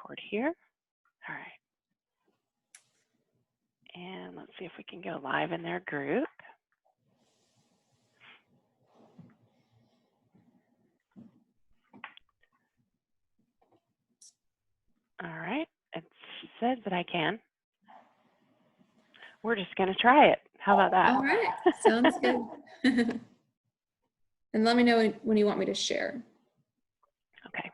record here. All right. And let's see if we can go live in their group. All right, it says that I can. We're just going to try it. How about that? All right, sounds good. And let me know when you want me to share. Okay.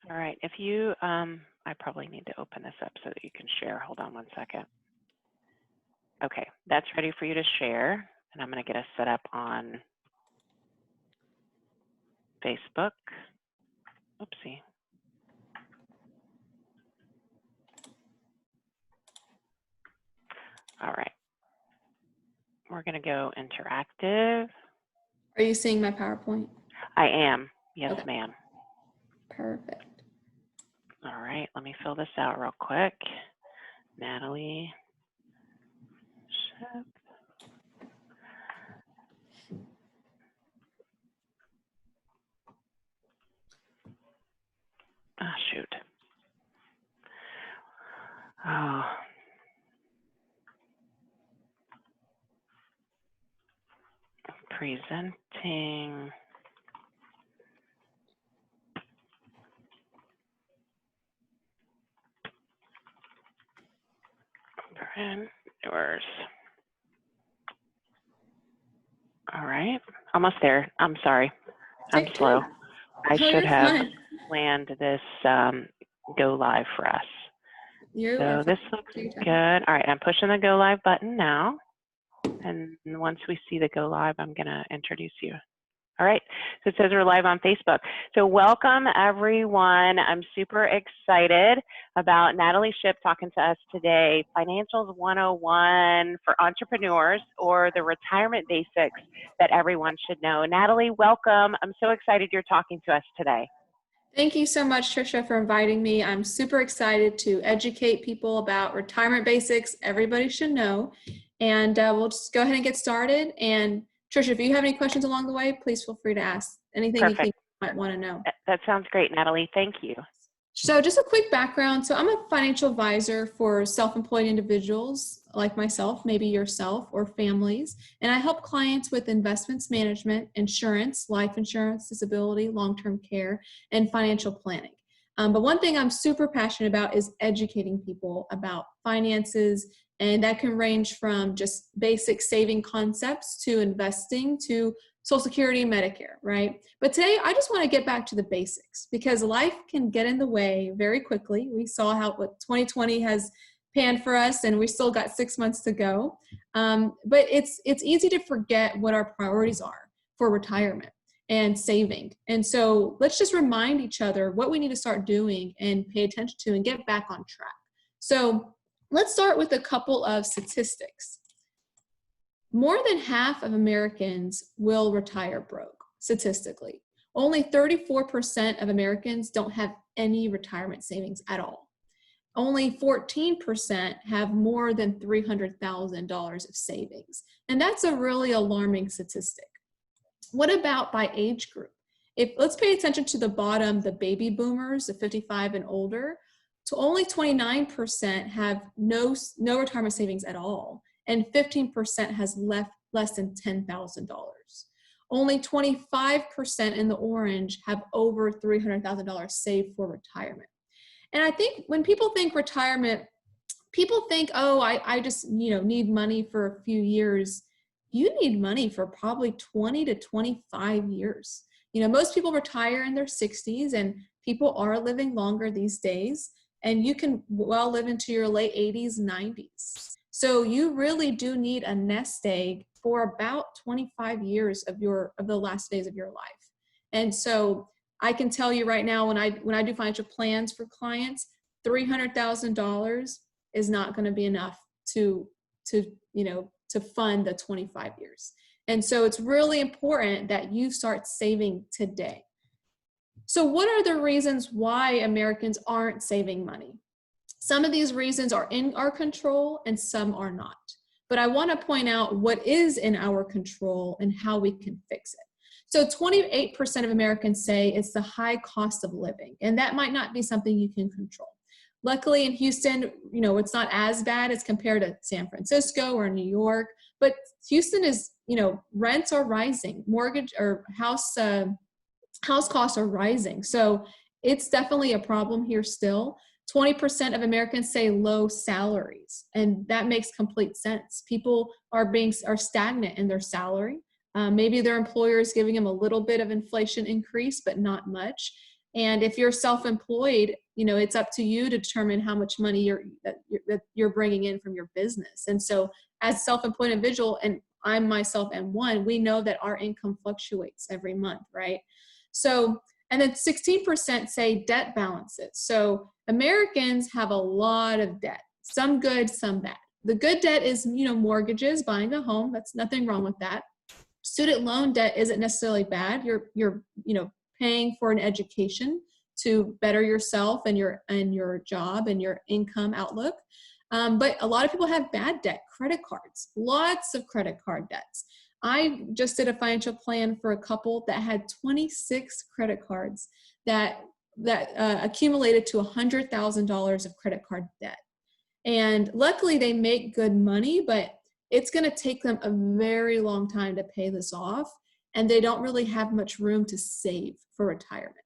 All right, if you, I probably need to open this up so that you can share. Hold on one second. Okay, that's ready for you to share. And I'm going to get us set up on Facebook. Oopsie. All right. We're going to go interactive. Are you seeing my PowerPoint? I am. Yes, okay. ma'am. Perfect. All right, let me fill this out real quick. Natalie. Shipp. Oh, shoot. Oh. Presenting. Yours. All right, almost there. I'm sorry. I'm slow. I should have planned this go live for us. So this looks good. All right, I'm pushing the go live button now. And once we see the go live, I'm going to introduce you. All right, so it says we're live on Facebook. So welcome everyone. I'm super excited about Natalie Shipp talking to us today, Financials 101 for entrepreneurs, or the retirement basics that everyone should know. Natalie, welcome. I'm so excited you're talking to us today. Thank you so much, Trisha, for inviting me. I'm super excited to educate people about retirement basics everybody should know. And we'll just go ahead and get started. And Trisha, if you have any questions along the way, please feel free to ask anything Perfect. You think you might want to know. That sounds great, Natalie. Thank you. So just a quick background. So I'm a financial advisor for self-employed individuals like myself, maybe yourself, or families. And I help clients with investments management, insurance, life insurance, disability, long-term care, and financial planning. But one thing I'm super passionate about is educating people about finances, and that can range from just basic saving concepts to investing to Social Security, Medicare, right? But today I just want to get back to the basics because life can get in the way very quickly. We saw how what 2020 has panned for us, and we still got 6 months to go. But it's easy to forget what our priorities are for retirement and saving. And so let's just remind each other what we need to start doing and pay attention to and get back on track. So let's start with a couple of statistics. More than half of Americans will retire broke, statistically. Only 34% of Americans don't have any retirement savings at all. Only 14% have more than $300,000 of savings. And that's a really alarming statistic. What about by age group? Let's pay attention to the bottom, the baby boomers, the 55 and older. So only 29% have no retirement savings at all, and 15% has less than $10,000. Only 25% in the orange have over $300,000 saved for retirement. And I think when people think retirement, people think, oh, I just need money for a few years. You need money for probably 20 to 25 years. Most people retire in their 60s, and people are living longer these days. And you can well live into your late 80s, 90s. So you really do need a nest egg for about 25 years of the last days of your life. And so I can tell you right now, when I do financial plans for clients, $300,000 is not going to be enough to fund the 25 years. And so it's really important that you start saving today. So what are the reasons why Americans aren't saving money? Some of these reasons are in our control and some are not. but I want to point out what is in our control and how we can fix it. So 28% of Americans say it's the high cost of living, and that might not be something you can control. Luckily in Houston, you know, it's not as bad as compared to San Francisco or New York, but Houston is, you know, rents are rising, mortgage or house costs are rising. So it's definitely a problem here still. 20% of Americans say low salaries, and that makes complete sense. People are stagnant in their salary. Maybe their employer is giving them a little bit of inflation increase, but not much. And if you're self-employed, you know, it's up to you to determine how much money you're bringing in from your business. And so as a self-employed individual, and I myself am one, we know that our income fluctuates every month, right? So, and then 16% say debt balances. So Americans have a lot of debt, some good, some bad. The good debt is, you know, mortgages, buying a home. That's nothing wrong with that. Student loan debt isn't necessarily bad. You're you know, paying for an education to better yourself and your job and your income outlook. But a lot of people have bad debt, credit cards, lots of credit card debts. I just did a financial plan for a couple that had 26 credit cards that accumulated to $100,000 of credit card debt. And luckily they make good money, but it's going to take them a very long time to pay this off. And they don't really have much room to save for retirement.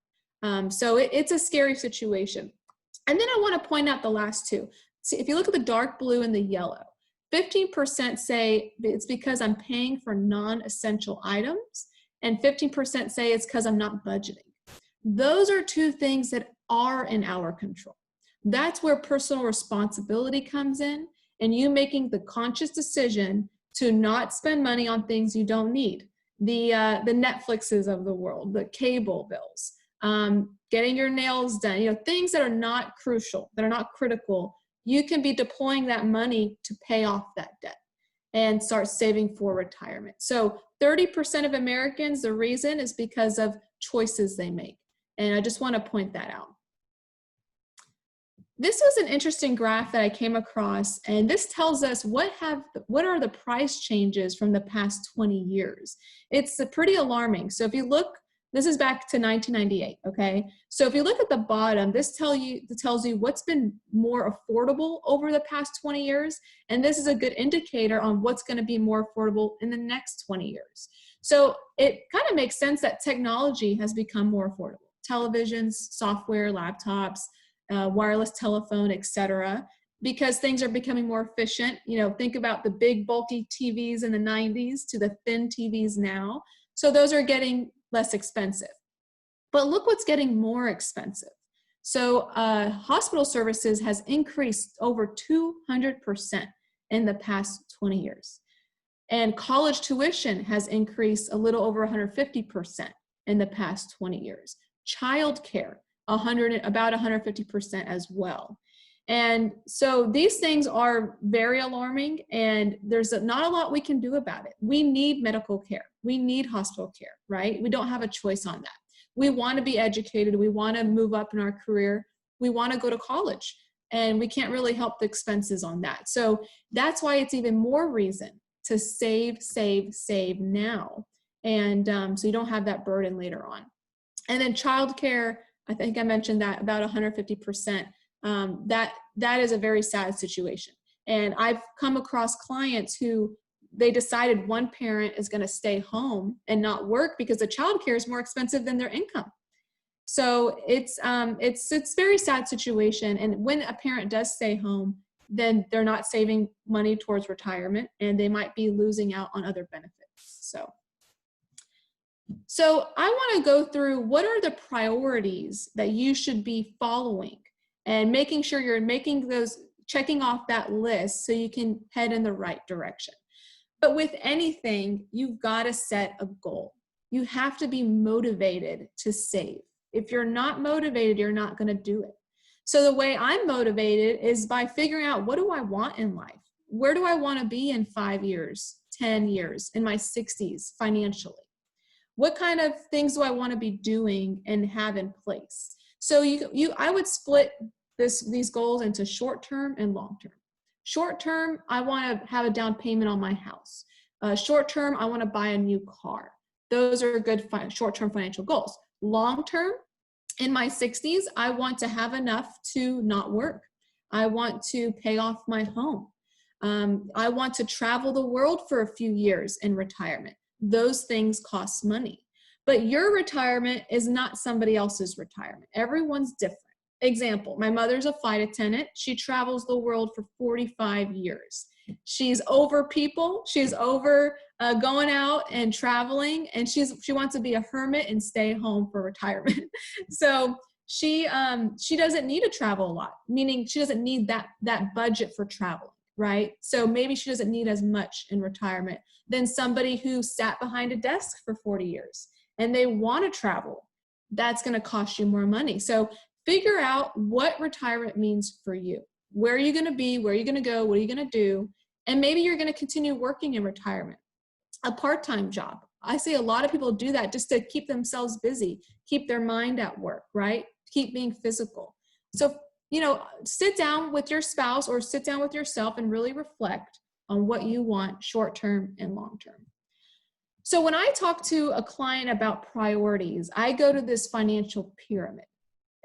So it's a scary situation. And then I want to point out the last two. See, if you look at the dark blue and the yellow, 15% say it's because I'm paying for non-essential items, and 15% say it's because I'm not budgeting. Those are two things that are in our control. That's where personal responsibility comes in, and you making the conscious decision to not spend money on things you don't need. The Netflixes of the world, the cable bills, getting your nails done, you know, things that are not crucial, that are not critical. You can be deploying that money to pay off that debt and start saving for retirement. So 30% of Americans, the reason is because of choices they make. And I just want to point that out. This was an interesting graph that I came across, and this tells us what are the price changes from the past 20 years. It's pretty alarming. So if you look, this is back to 1998, okay? So if you look at the bottom, this tells you what's been more affordable over the past 20 years, and this is a good indicator on what's going to be more affordable in the next 20 years. So it kind of makes sense that technology has become more affordable. Televisions, software, laptops, wireless telephone, etc., because things are becoming more efficient. You know, think about the big bulky TVs in the 90s to the thin TVs now. So those are getting less expensive. But look what's getting more expensive. So hospital services has increased over 200% in the past 20 years. And college tuition has increased a little over 150% in the past 20 years. Childcare, about 150% as well. And so these things are very alarming, and there's not a lot we can do about it. We need medical care. We need hospital care, right? We don't have a choice on that. We want to be educated. We want to move up in our career. We want to go to college, and we can't really help the expenses on that. So that's why it's even more reason to save now. And so you don't have that burden later on. And then childcare, I think I mentioned that about 150%. That is a very sad situation. And I've come across clients who they decided one parent is going to stay home and not work because the childcare is more expensive than their income. So it's a very sad situation. And when a parent does stay home, then they're not saving money towards retirement, and they might be losing out on other benefits. So I want to go through what are the priorities that you should be following and making sure you're checking off that list so you can head in the right direction. But with anything, you've got to set a goal. You have to be motivated to save. If you're not motivated, you're not going to do it. So the way I'm motivated is by figuring out, what do I want in life? Where do I want to be in 5 years, 10 years, in my 60s financially? What kind of things do I want to be doing and have in place? So I would split these goals into short-term and long-term. Short term, I want to have a down payment on my house. Short term, I want to buy a new car. Those are good short-term financial goals. Long term, in my 60s, I want to have enough to not work. I want to pay off my home. I want to travel the world for a few years in retirement. Those things cost money. But your retirement is not somebody else's retirement. Everyone's different. Example, my mother's a flight attendant. She travels the world for 45 years. She's over people. She's over going out and traveling, and she wants to be a hermit and stay home for retirement. So she doesn't need to travel a lot, meaning she doesn't need that budget for travel, right? So maybe she doesn't need as much in retirement than somebody who sat behind a desk for 40 years and they want to travel. That's going to cost you more money. So figure out what retirement means for you. Where are you going to be? Where are you going to go? What are you going to do? And maybe you're going to continue working in retirement. A part-time job. I see a lot of people do that just to keep themselves busy, keep their mind at work, right? Keep being physical. So, sit down with your spouse or sit down with yourself and really reflect on what you want short-term and long-term. So when I talk to a client about priorities, I go to this financial pyramid.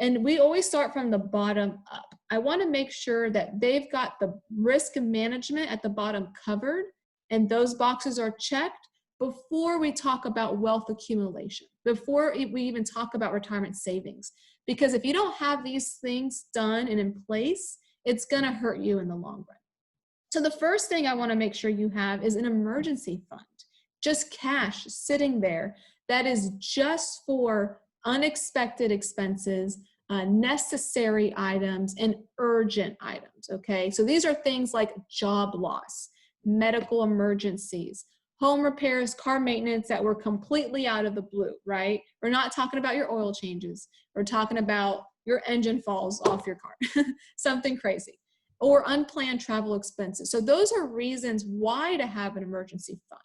And we always start from the bottom up. I want to make sure that they've got the risk management at the bottom covered and those boxes are checked before we talk about wealth accumulation, before we even talk about retirement savings. Because if you don't have these things done and in place, it's going to hurt you in the long run. So the first thing I want to make sure you have is an emergency fund, just cash sitting there that is just for unexpected expenses, necessary items, and urgent items, okay? So these are things like job loss, medical emergencies, home repairs, car maintenance that were completely out of the blue, right? We're not talking about your oil changes. We're talking about your engine falls off your car, something crazy, or unplanned travel expenses. So those are reasons why to have an emergency fund.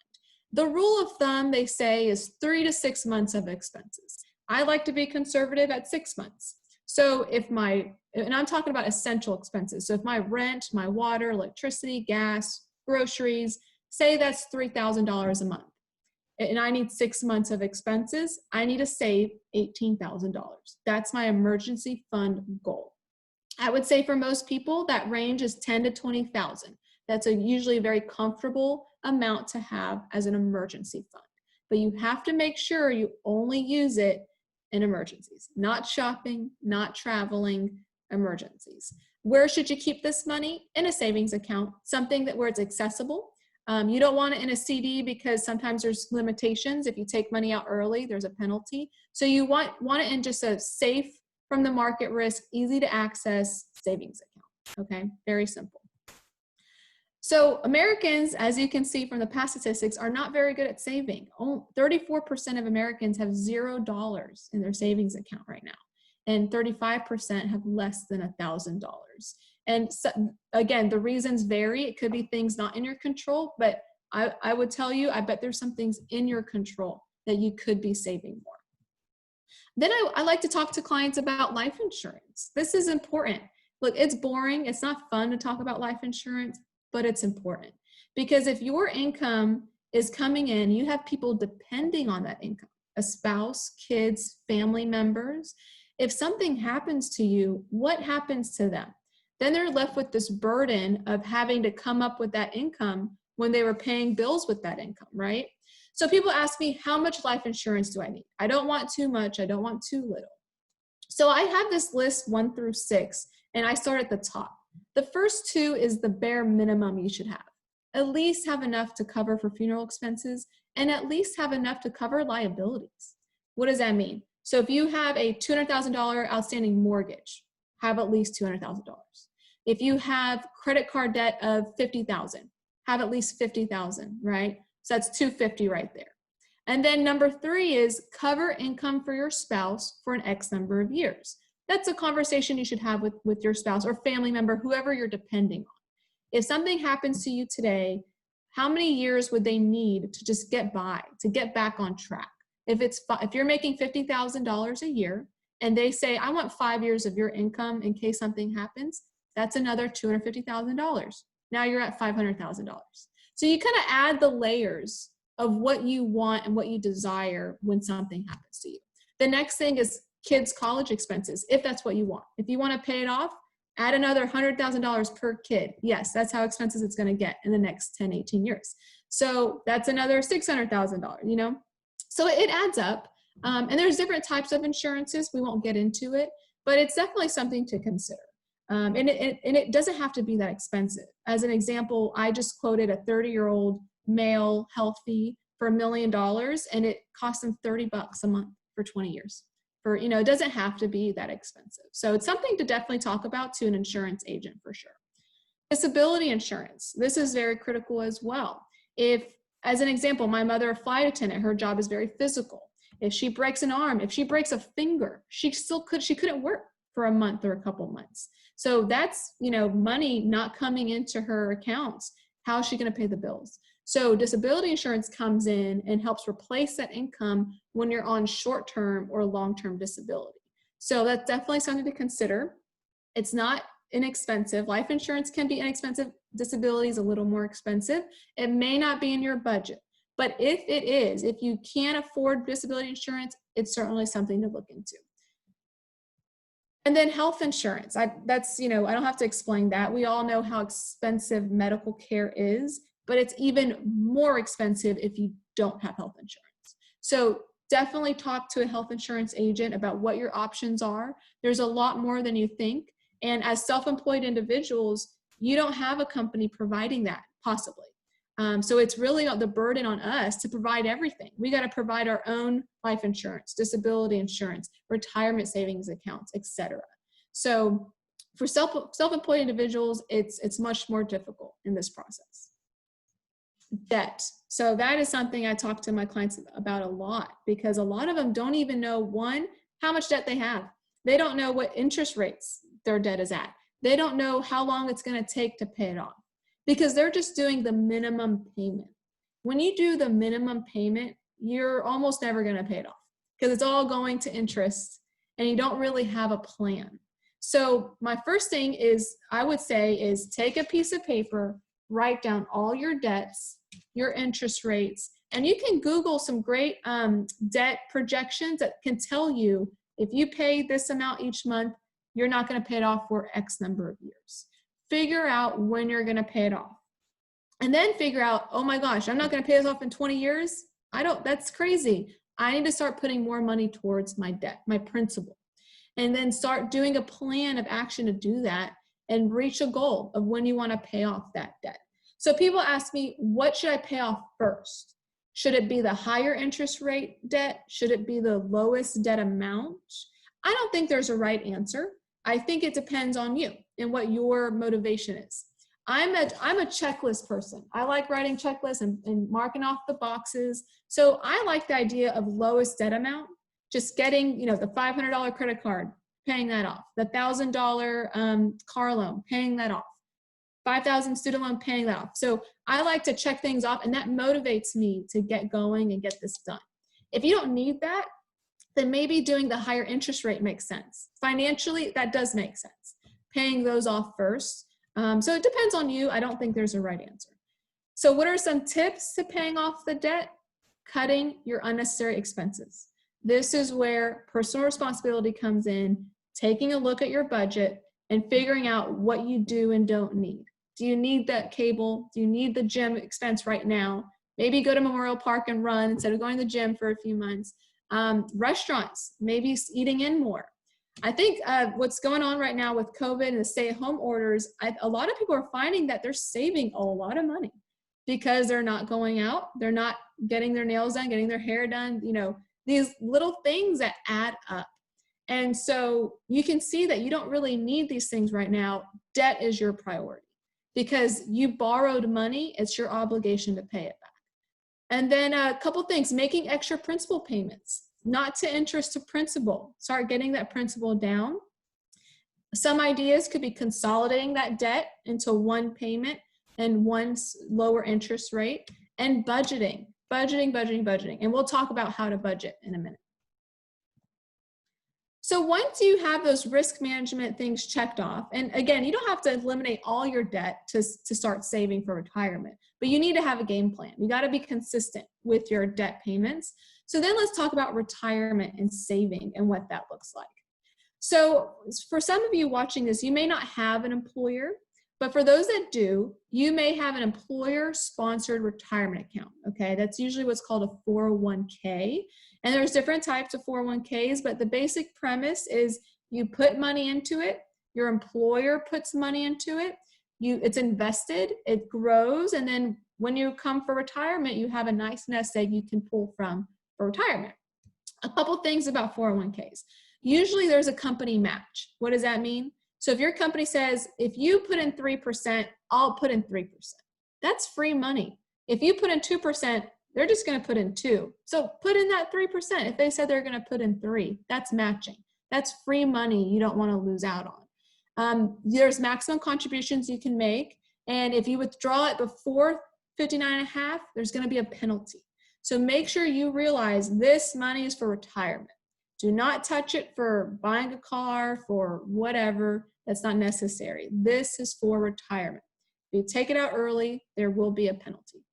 The rule of thumb, they say, is 3 to 6 months of expenses. I like to be conservative at 6 months. So and I'm talking about essential expenses. So if my rent, my water, electricity, gas, groceries, say that's $3,000 a month, and I need 6 months of expenses, I need to save $18,000. That's my emergency fund goal. I would say for most people, that range is 10 to 20,000. That's usually a very comfortable amount to have as an emergency fund. But you have to make sure you only use it in emergencies, not shopping, not traveling, emergencies. Where should you keep this money? In a savings account, something where it's accessible. You don't want it in a CD because sometimes there's limitations. If you take money out early, there's a penalty. So you want it in just a safe, from the market risk, easy to access savings account, okay? Very simple. So Americans, as you can see from the past statistics, are not very good at saving. 34% of Americans have $0 in their savings account right now, and 35% have less than $1,000. And so, again, the reasons vary. It could be things not in your control, but I would tell you, I bet there's some things in your control that you could be saving more. Then I like to talk to clients about life insurance. This is important. Look, it's boring. It's not fun to talk about life insurance, but it's important. Because if your income is coming in, you have people depending on that income, a spouse, kids, family members. If something happens to you, what happens to them? Then they're left with this burden of having to come up with that income when they were paying bills with that income, right? So people ask me, how much life insurance do I need? I don't want too much. I don't want too little. So I have this list 1 through 6, and I start at the top. The first 2 is the bare minimum you should have. At least have enough to cover for funeral expenses, and at least have enough to cover liabilities. What does that mean? So if you have a $200,000 outstanding mortgage, have at least $200,000. If you have credit card debt of $50,000, have at least $50,000, right? So that's $250 right there. And then number 3 is cover income for your spouse for an X number of years. That's a conversation you should have with your spouse or family member, whoever you're depending on. If something happens to you today, how many years would they need to just get by, to get back on track? If you're making $50,000 a year and they say, I want 5 years of your income in case something happens, that's another $250,000. Now you're at $500,000. So you kind of add the layers of what you want and what you desire when something happens to you. The next thing is kids' college expenses, if that's what you want. If you want to pay it off, add another $100,000 per kid. Yes, that's how expensive it's going to get in the next 10, 18 years. So that's another $600,000, you know? So it adds up. And there's different types of insurances. We won't get into it, but it's definitely something to consider. And it doesn't have to be that expensive. As an example, I just quoted a 30-year-old male healthy for $1 million, and it cost them $30 a month for 20 years. For, you know, it doesn't have to be that expensive. So it's something to definitely talk about to an insurance agent for sure. Disability insurance. This is very critical as well. If, as an example, my mother, a flight attendant, her job is very physical. If she breaks an arm, if she breaks a finger, she couldn't work for a month or a couple months. So that's, you know, money not coming into her accounts. How is she going to pay the bills? So disability insurance comes in and helps replace that income when you're on short-term or long-term disability. So that's definitely something to consider. It's not inexpensive. Life insurance can be inexpensive. Disability is a little more expensive. It may not be in your budget, but if it is, if you can't afford disability insurance, it's certainly something to look into. And then health insurance. That's, you know, I don't have to explain that. We all know how expensive medical care is, but it's even more expensive if you don't have health insurance. So definitely talk to a health insurance agent about what your options are. There's a lot more than you think. And as self-employed individuals, you don't have a company providing that, possibly. So it's really the burden on us to provide everything. We got to provide our own life insurance, disability insurance, retirement savings accounts, etc. So for self-employed individuals, it's much more difficult in this process. Debt. So that is something I talk to my clients about a lot, because a lot of them don't even know, one, how much debt they have. They don't know what interest rates their debt is at. They don't know how long it's going to take to pay it off, because they're just doing the minimum payment. When you do the minimum payment, you're almost never going to pay it off, because it's all going to interest and you don't really have a plan. So my first thing is, I would say, is take a piece of paper, write down all your debts, your interest rates, and you can Google some great debt projections that can tell you, if you pay this amount each month, you're not going to pay it off for X number of years. Figure out when you're going to pay it off. And then figure out, oh my gosh, I'm not going to pay this off in 20 years. That's crazy. I need to start putting more money towards my debt, my principal. And then start doing a plan of action to do that and reach a goal of when you want to pay off that debt. So people ask me, what should I pay off first? Should it be the higher interest rate debt? Should it be the lowest debt amount? I don't think there's a right answer. I think it depends on you and what your motivation is. I'm a checklist person. I like writing checklists and marking off the boxes. So I like the idea of lowest debt amount, just getting, you know, the $500 credit card, paying that off, the $1,000 car loan, paying that off, $5,000 student loan, paying that off. So I like to check things off, and that motivates me to get going and get this done. If you don't need that, then maybe doing the higher interest rate makes sense. Financially, that does make sense. Paying those off first. So it depends on you. I don't think there's a right answer. So what are some tips to paying off the debt? Cutting your unnecessary expenses. This is where personal responsibility comes in, taking a look at your budget and figuring out what you do and don't need. Do you need that cable? Do you need the gym expense right now? Maybe go to Memorial Park and run instead of going to the gym for a few months. Restaurants, maybe eating in more. I think what's going on right now with COVID and the stay-at-home orders, a lot of people are finding that they're saving a lot of money because they're not going out, they're not getting their nails done, getting their hair done, you know, these little things that add up. And so you can see that you don't really need these things right now. Debt is your priority because you borrowed money. It's your obligation to pay it back. And then a couple things, making extra principal payments, not to interest to principal. Start getting that principal down. Some ideas could be consolidating that debt into one payment and one lower interest rate, and budgeting. And we'll talk about how to budget in a minute. So once you have those risk management things checked off, and again, you don't have to eliminate all your debt to start saving for retirement, but you need to have a game plan. You got to be consistent with your debt payments. So then let's talk about retirement and saving and what that looks like. So for some of you watching this, you may not have an employer, but for those that do, you may have an employer-sponsored retirement account, okay? That's usually what's called a 401k. And there's different types of 401ks, but the basic premise is you put money into it, your employer puts money into it, it's invested, it grows, and then when you come for retirement, you have a nice nest egg you can pull from for retirement. A couple things about 401ks. Usually there's a company match. What does that mean? So if your company says, if you put in 3%, I'll put in 3%. That's free money. If you put in 2%, they're just going to put in 2. So put in that 3%. If they said they're going to put in 3, that's matching. That's free money you don't want to lose out on. There's maximum contributions you can make. And if you withdraw it before 59.5, there's going to be a penalty. So make sure you realize this money is for retirement. Do not touch it for buying a car, for whatever. That's not necessary. This is for retirement. If you take it out early, there will be a penalty.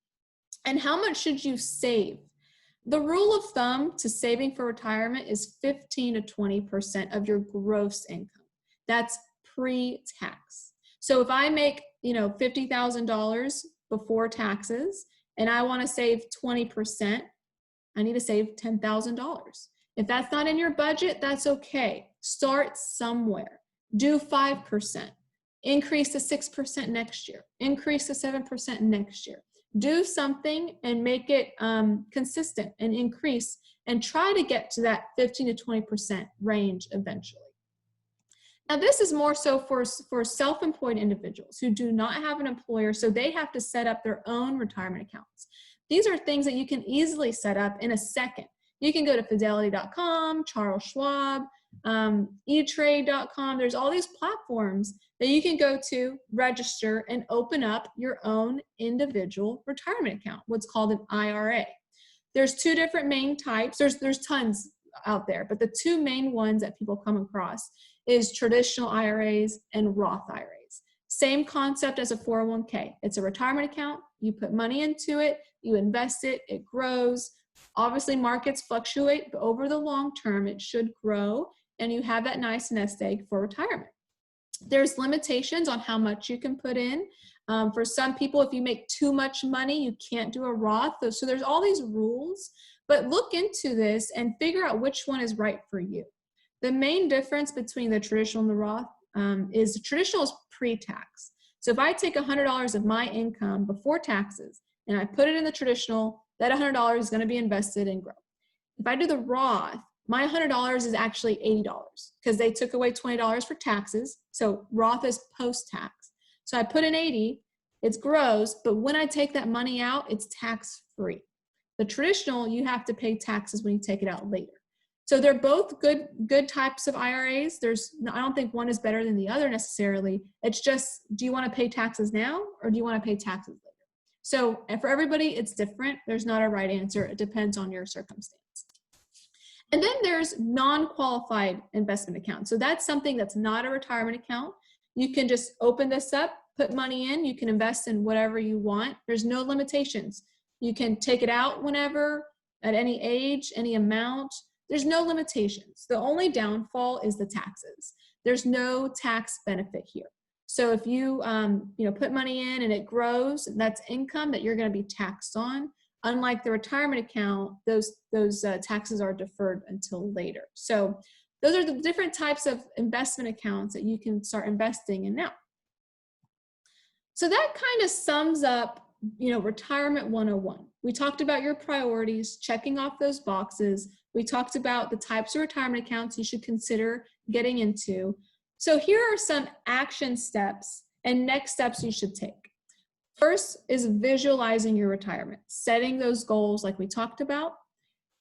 And how much should you save? The rule of thumb to saving for retirement is 15 to 20% of your gross income. That's pre-tax. So if I make, $50,000 before taxes and I want to save 20%, I need to save $10,000. If that's not in your budget, that's okay. Start somewhere. Do 5%. Increase to 6% next year. Increase to 7% next year. Do something and make it consistent and increase and try to get to that 15 to 20% range eventually. Now, this is more so for self-employed individuals who do not have an employer, so they have to set up their own retirement accounts. These are things that you can easily set up in a second. You can go to fidelity.com, Charles Schwab, eTrade.com. There's all these platforms that you can go to, register, and open up your own individual retirement account, what's called an IRA. There's two different main types. There's tons out there, but the two main ones that people come across is traditional IRAs and Roth IRAs. Same concept as a 401k. It's a retirement account. You put money into it, you invest it, it grows. Obviously, markets fluctuate, but over the long term, it should grow, and you have that nice nest egg for retirement. There's limitations on how much you can put in. For some people, if you make too much money, you can't do a Roth. So there's all these rules, but look into this and figure out which one is right for you. The main difference between the traditional and the Roth is the traditional is pre-tax. So if I take $100 of my income before taxes and I put it in the traditional, that $100 is going to be invested and grow. If I do the Roth, my $100 is actually $80 because they took away $20 for taxes. So Roth is post-tax. So I put in 80, it grows, but when I take that money out, it's tax-free. The traditional, you have to pay taxes when you take it out later. So they're both good types of IRAs. I don't think one is better than the other necessarily. It's just, do you want to pay taxes now or do you want to pay taxes later? So, and for everybody, it's different. There's not a right answer. It depends on your circumstance. And then there's non-qualified investment accounts. So that's something that's not a retirement account. You can just open this up, put money in, you can invest in whatever you want. There's no limitations. You can take it out whenever, at any age, any amount. There's no limitations. The only downfall is the taxes. There's no tax benefit here. So if you put money in and it grows, that's income that you're going to be taxed on. Unlike the retirement account, those taxes are deferred until later. So those are the different types of investment accounts that you can start investing in now. So that kind of sums up, Retirement 101. We talked about your priorities, checking off those boxes. We talked about the types of retirement accounts you should consider getting into. So here are some action steps and next steps you should take. First is visualizing your retirement, setting those goals like we talked about.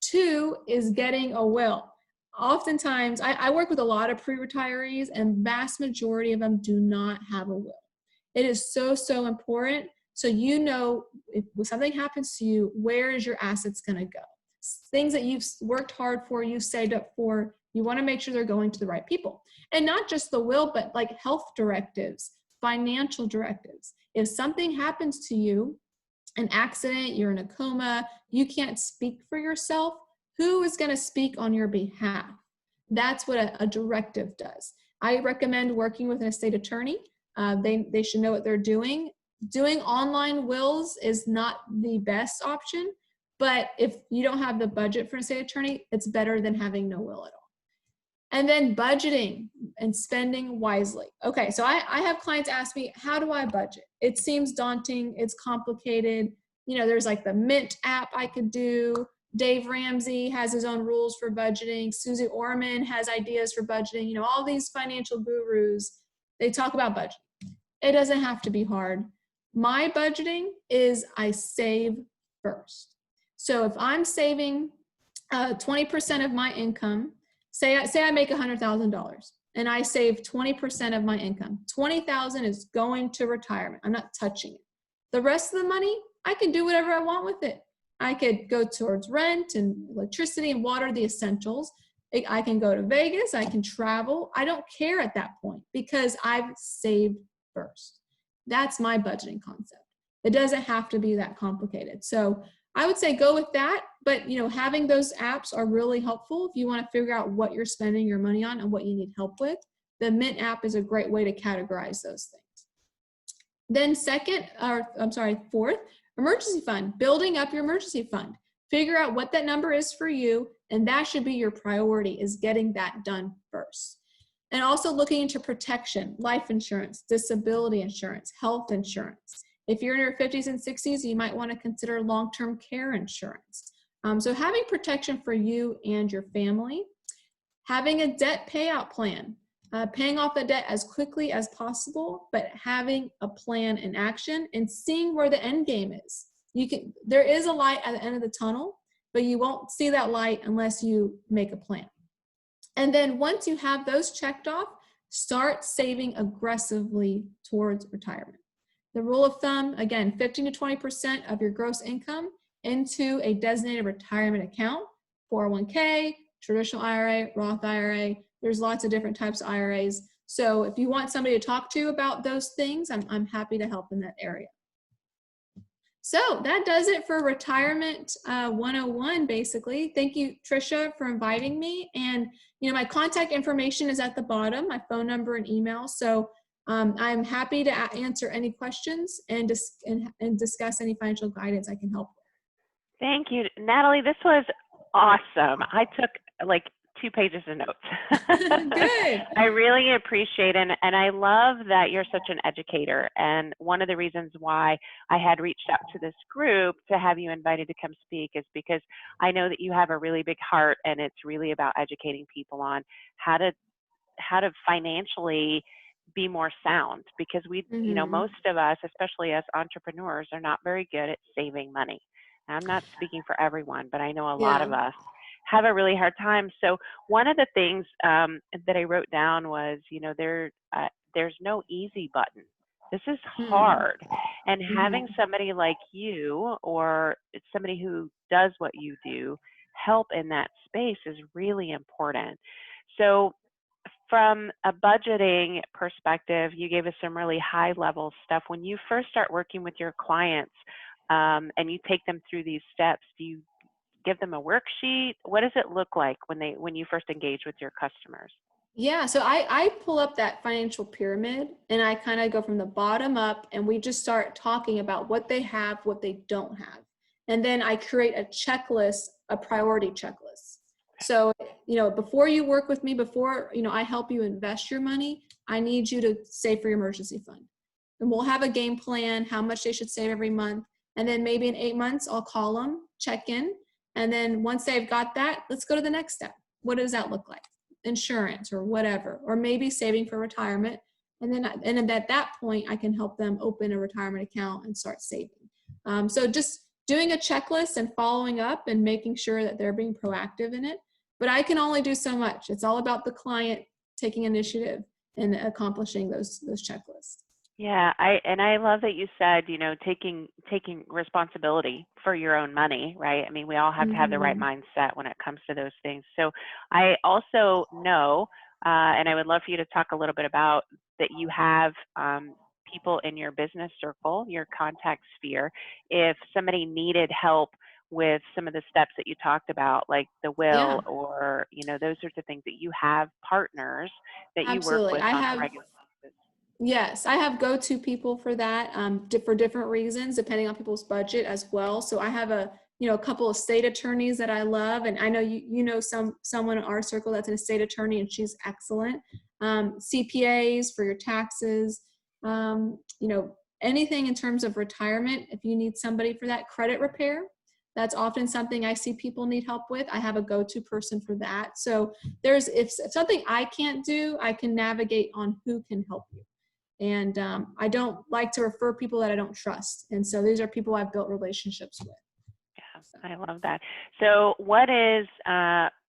2 is getting a will. Oftentimes, I work with a lot of pre-retirees, and vast majority of them do not have a will. It is so important. So if something happens to you, where is your assets going to go? Things that you've worked hard for, you've saved up for, You want to make sure they're going to the right people. And not just the will, but like health directives, financial directives. If something happens to you, an accident, you're in a coma, you can't speak for yourself, who is going to speak on your behalf? That's what a directive does. I recommend working with an estate attorney. They should know what they're doing. Doing online wills is not the best option, but if you don't have the budget for an estate attorney, it's better than having no will at all. And then budgeting and spending wisely. Okay, so I have clients ask me, how do I budget? It seems daunting, it's complicated. You know, there's like the Mint app I could do. Dave Ramsey has his own rules for budgeting. Susie Orman has ideas for budgeting. You know, all these financial gurus, they talk about budgeting. It doesn't have to be hard. My budgeting is I save first. So if I'm saving 20% of my income, say I make $100,000 and I save 20% of my income, $20,000 is going to retirement. I'm not touching it. The rest of the money, I can do whatever I want with it. I could go towards rent and electricity and water, the essentials. I can go to Vegas, I can travel. I don't care at that point because I've saved first. That's my budgeting concept. It doesn't have to be that complicated. So I would say go with that, but you know, having those apps are really helpful if you want to figure out what you're spending your money on and what you need help with. The Mint app is a great way to categorize those things. Then fourth, emergency fund, building up your emergency fund. Figure out what that number is for you, and that should be your priority, is getting that done first. And also looking into protection, life insurance, disability insurance, health insurance. If you're in your 50s and 60s, you might want to consider long-term care insurance. So having protection for you and your family. Having a debt payout plan, paying off the debt as quickly as possible, but having a plan in action and seeing where the end game is. There is a light at the end of the tunnel, but you won't see that light unless you make a plan. And then once you have those checked off, start saving aggressively towards retirement. The rule of thumb, again, 15 to 20% of your gross income into a designated retirement account, 401k, traditional IRA, Roth IRA. There's lots of different types of IRAs. So if you want somebody to talk to about those things, I'm happy to help in that area. So that does it for Retirement 101, basically. Thank you, Tricia, for inviting me. And you know, my contact information is at the bottom, my phone number and email. So I'm happy to answer any questions and discuss any financial guidance I can help with. Thank you, Natalie. This was awesome. I took like 2 pages of notes. Good. I really appreciate it. And I love that you're such an educator. And one of the reasons why I had reached out to this group to have you invited to come speak is because I know that you have a really big heart, and it's really about educating people on how to financially be more sound, because you know, most of us, especially us entrepreneurs, are not very good at saving money. I'm not speaking for everyone, but I know a lot of us have a really hard time. So one of the things that I wrote down was, you know, there's no easy button. This is hard. And having somebody like you, or somebody who does what you do, help in that space is really important. So from a budgeting perspective, you gave us some really high level stuff. When you first start working with your clients and you take them through these steps, do you give them a worksheet? What does it look like when you first engage with your customers? Yeah, so I pull up that financial pyramid and I kind of go from the bottom up, and we just start talking about what they have, what they don't have. And then I create a checklist, a priority checklist. So, you know, before you work with me, before, you know, I help you invest your money, I need you to save for your emergency fund. And we'll have a game plan, how much they should save every month. And then maybe in 8 months, I'll call them, check in. And then once they've got that, let's go to the next step. What does that look like? Insurance or whatever, or maybe saving for retirement. And then at that point, I can help them open a retirement account and start saving. So just doing a checklist and following up and making sure that they're being proactive in it. But I can only do so much. It's all about the client taking initiative and accomplishing those checklists. Yeah, I love that you said, you know, taking responsibility for your own money, right? I mean, we all have to have the right Mhm. mindset when it comes to those things. So I also know, and I would love for you to talk a little bit about that you have people in your business circle, your contact sphere. If somebody needed help with some of the steps that you talked about, like the will Yeah, or, you know, those sorts of things, that you have partners that you work absolutely. with on a regular basis. Yes, I have go-to people for that, for different reasons, depending on people's budget as well. So I have a couple of state attorneys that I love, and I know you know someone in our circle that's an estate attorney, and she's excellent. CPAs for your taxes, anything in terms of retirement. If you need somebody for that, credit repair, that's often something I see people need help with. I have a go-to person for that. So if something I can't do, I can navigate on who can help you. And I don't like to refer people that I don't trust. And so these are people I've built relationships with. Yeah, I love that. So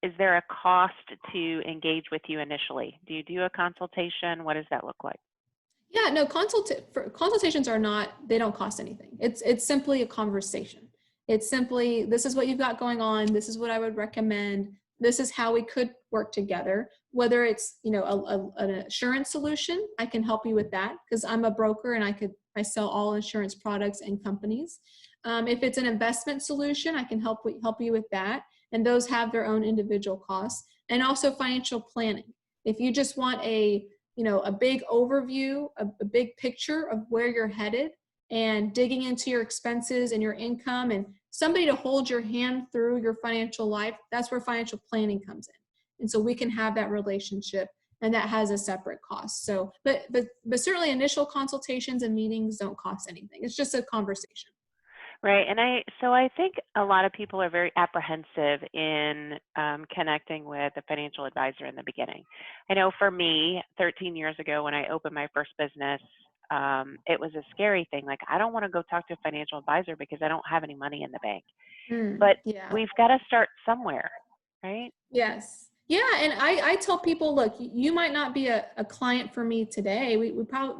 is there a cost to engage with you initially? Do you do a consultation? What does that look like? Yeah, no, consultations they don't cost anything. It's simply a conversation. It's simply, this is what you've got going on. This is what I would recommend. This is how we could work together. Whether it's, an insurance solution, I can help you with that because I'm a broker and I sell all insurance products and companies. If it's an investment solution, I can help you with that. And those have their own individual costs, and also financial planning. If you just want a big overview, a big picture of where you're headed and digging into your expenses and your income and somebody to hold your hand through your financial life, that's where financial planning comes in. And so we can have that relationship, and that has a separate cost. So, but certainly initial consultations and meetings don't cost anything. It's just a conversation. Right. And I think a lot of people are very apprehensive in connecting with a financial advisor in the beginning. I know for me, 13 years ago, when I opened my first business, it was a scary thing. Like, I don't want to go talk to a financial advisor because I don't have any money in the bank. But Yeah. we've got to start somewhere, right? Yes. Yeah. And I tell people, look, you might not be a client for me today. We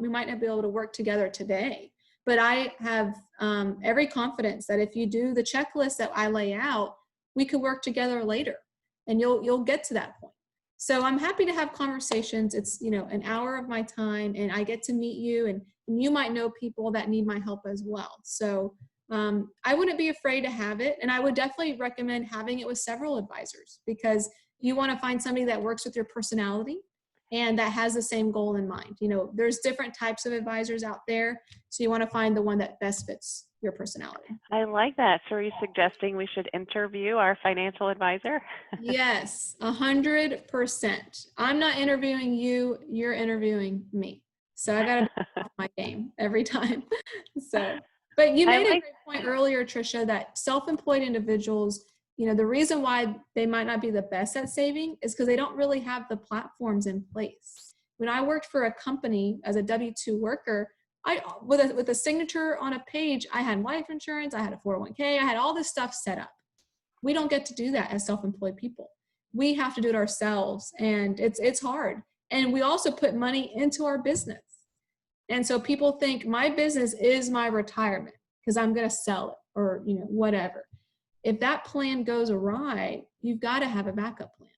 might not be able to work together today, but I have every confidence that if you do the checklist that I lay out, we could work together later, and you'll get to that point. So I'm happy to have conversations. It's, an hour of my time, and I get to meet you, and you might know people that need my help as well. So I wouldn't be afraid to have it. And I would definitely recommend having it with several advisors, because you want to find somebody that works with your personality and that has the same goal in mind. There's different types of advisors out there. So you want to find the one that best fits your personality. I like that. So are you suggesting we should interview our financial advisor? Yes, 100%. I'm not interviewing you, you're interviewing me. So I got to be off my game every time. But you made a great point earlier, Tricia, that self-employed individuals, the reason why they might not be the best at saving is because they don't really have the platforms in place. When I worked for a company as a W-2 worker, with a signature on a page, I had life insurance, I had a 401k, I had all this stuff set up. We don't get to do that as self-employed people. We have to do it ourselves, and it's hard. And we also put money into our business. And so people think my business is my retirement because I'm going to sell it or, whatever. If that plan goes awry, you've got to have a backup plan.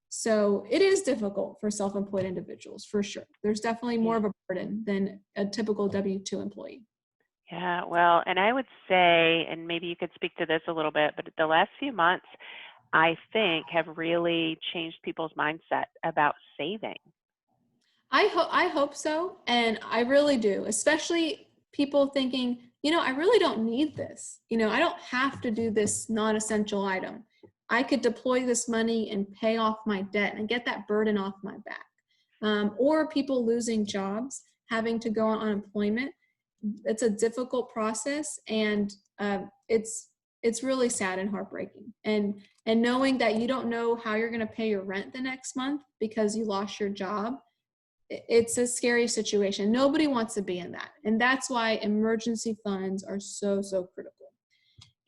So it is difficult for self-employed individuals, for sure. There's definitely more of a burden than a typical W-2 employee. Yeah, well, and I would say, and maybe you could speak to this a little bit, but the last few months, I think, have really changed people's mindset about saving. I hope so, and I really do, especially people thinking, I really don't need this. I don't have to do this non-essential item. I could deploy this money and pay off my debt and get that burden off my back. Or people losing jobs, having to go on unemployment. It's a difficult process, and it's really sad and heartbreaking. And knowing that you don't know how you're going to pay your rent the next month because you lost your job, it's a scary situation. Nobody wants to be in that. And that's why emergency funds are so, so critical.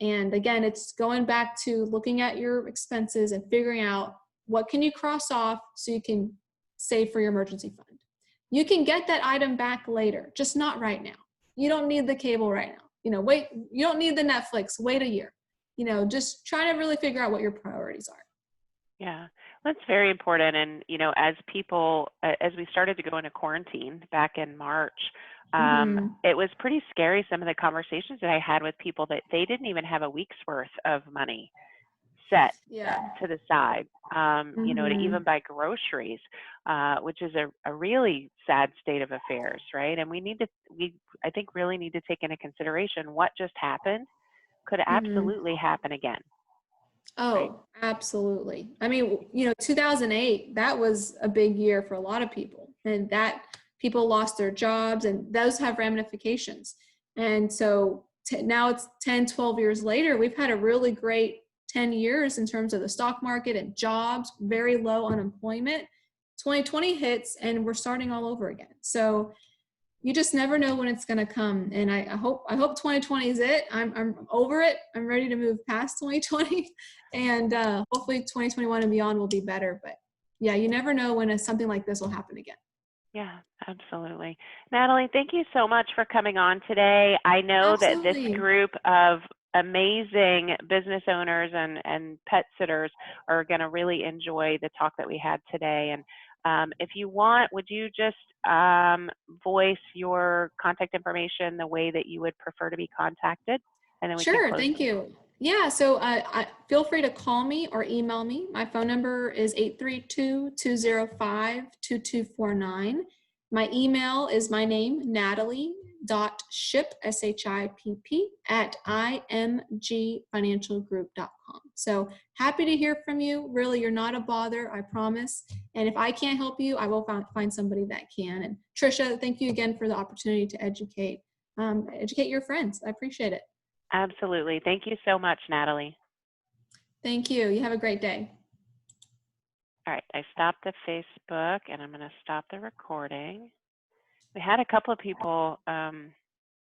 And again, it's going back to looking at your expenses and figuring out what can you cross off so you can save for your emergency fund. You can get that item back later, just not right now. You don't need the cable right now. Wait, you don't need the Netflix, wait a year. Just try to really figure out what your priorities are. Yeah, that's very important. And, as people, as we started to go into quarantine back in March, it was pretty scary, some of the conversations that I had with people that they didn't even have a week's worth of money set to the side, to even buy groceries, which is a really sad state of affairs, right? And I think really need to take into consideration what just happened could absolutely happen again. Oh, right? absolutely. I mean, 2008, that was a big year for a lot of people, and that people lost their jobs, and those have ramifications. And so now it's 10, 12 years later, we've had a really great 10 years in terms of the stock market and jobs, very low unemployment. 2020 hits and we're starting all over again. So you just never know when it's going to come. And I hope 2020 is it. I'm over it. I'm ready to move past 2020, and hopefully 2021 and beyond will be better. But yeah, you never know when something like this will happen again. Yeah, absolutely. Natalie, thank you so much for coming on today. I know that this group of amazing business owners and pet sitters are going to really enjoy the talk that we had today. And if you want, would you just voice your contact information the way that you would prefer to be contacted? And then we Sure, can close. thank you. Yeah, so feel free to call me or email me. My phone number is 832-205-2249. My email is my name, Natalie.Shipp, S-H-I-P-P, @imgfinancialgroup.com. So happy to hear from you. Really, you're not a bother, I promise. And if I can't help you, I will find somebody that can. And Tricia, thank you again for the opportunity to educate your friends. I appreciate it. Absolutely. Thank you so much, Natalie. Thank you. You have a great day. All right, I stopped the Facebook and I'm going to stop the recording. We had a couple of people